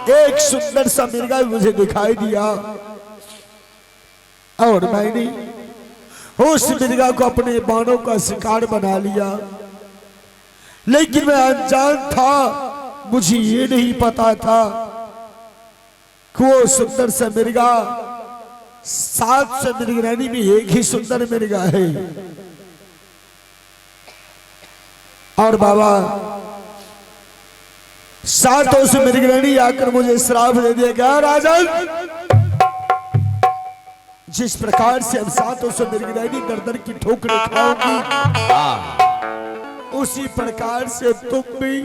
एक सुंदर सा मिर्गा मुझे दिखाई दिया और मैंने उस मिर्गा को अपने बाणों का शिकार बना लिया। लेकिन मैं अनजान था, मुझे ये नहीं पता था कि वो सुंदर सा मिर्गा 700 मृगनयनी में एक ही सुंदर मिर्गा है। और बाबा 700 मृगनयनी आकर मुझे श्राप दे दिया क्या राजन, जिस प्रकार से हम 700 मृगनयनी दर की ठोकरें खाओगी, उसी प्रकार से तुम भी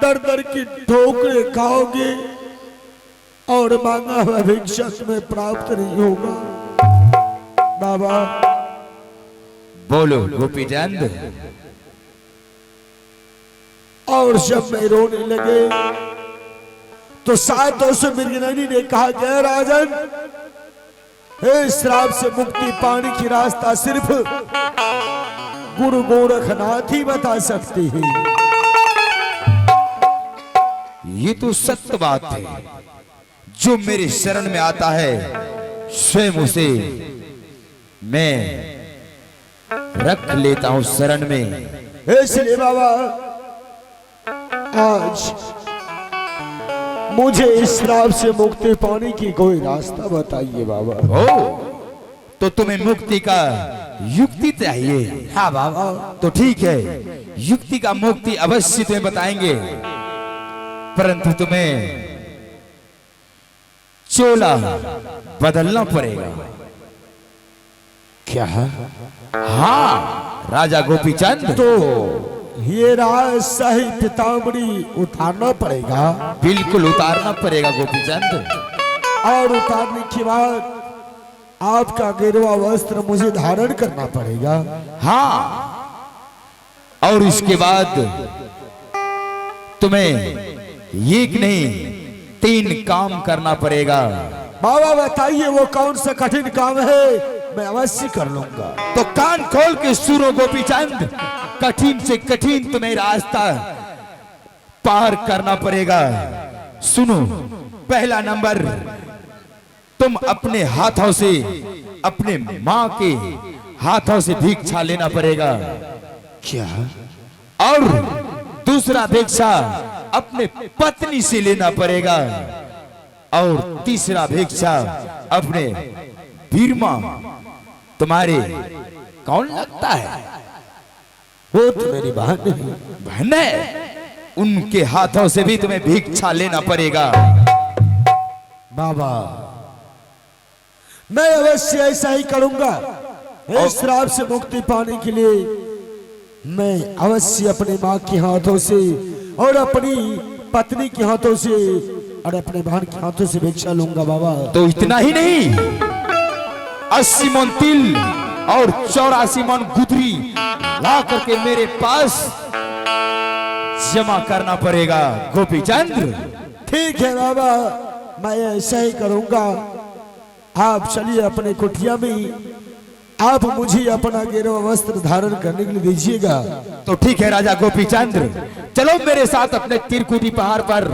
दर की ठोकरें खाओगे और मांगा हुआ भिक्षा तुम्हें प्राप्त नहीं होगा। बाबा बोलो गोपीचंद। और जब मैं रोने लगे तो 700 मृगनयनी ने कहा क्या राजन, हे श्राप से मुक्ति पाने की रास्ता सिर्फ गुरु गोरखनाथ ही बता सकते हैं। ये तो सत्य बात है, जो मेरे शरण में आता है स्वयं उसे मैं रख लेता हूं शरण में। इसलिए बाबा आज मुझे इस श्राप से मुक्ति पाने की कोई रास्ता बताइए बाबा। ओ, तो तुम्हें मुक्ति का युक्ति चाहिए? हाँ बाबा। तो ठीक है, युक्ति का मुक्ति अवश्य तुम्हें बताएंगे, परंतु तुम्हें चोला बदलना पड़ेगा। क्या? हाँ राजा गोपीचंद, तो ये शाही पीताम्बरी उतारना पड़ेगा? बिल्कुल उतारना पड़ेगा गोपीचंद। और उतारने के बाद आपका गेरुआ वस्त्र मुझे धारण करना पड़ेगा? हाँ, और इसके बाद तुम्हें एक नहीं 3 काम करना पड़ेगा। बाबा बताइए वो कौन सा कठिन काम है, मैं अवश्य कर लूंगा। तो कान खोल के सुनो गोपीचंद, कठिन से कठिन तुम्हें रास्ता पार करना पड़ेगा। सुनो, पहला नंबर, तुम अपने हाथों से, अपने माँ के हाथों से भिक्षा लेना पड़ेगा। क्या? और दूसरा भिक्षा अपने पत्नी से लेना पड़ेगा। और तीसरा भिक्षा अपने बीरमा, तुम्हारे कौन लगता है? वो तो मेरी बहन है, उनके हाथों से भी तुम्हें भिक्षा लेना पड़ेगा। बाबा मैं अवश्य ऐसा ही करूंगा। इस श्राप से मुक्ति पाने के लिए मैं अवश्य अपने माँ के हाथों से और अपनी पत्नी के हाथों से और अपने बहन के हाथों से भिक्षा लूंगा बाबा। तो इतना ही नहीं, 80 मन तिल और 84 मन गुदरी ला करके मेरे पास जमा करना पड़ेगा गोपीचंद। ठीक है बाबा, मैं ऐसा ही करूंगा। आप चलिए अपने कुटिया में, आप मुझे अपना गेरुआ वस्त्र धारण करने के लिए दीजिएगा। तो ठीक है राजा गोपीचंद, चलो मेरे साथ अपने तिरकुटी पहाड़ पर,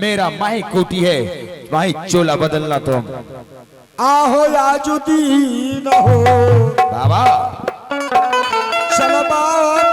मेरा माही कोटी है, माही चोला बदलना तुम। आहो आजुदीन हो बाबा, चल बाबा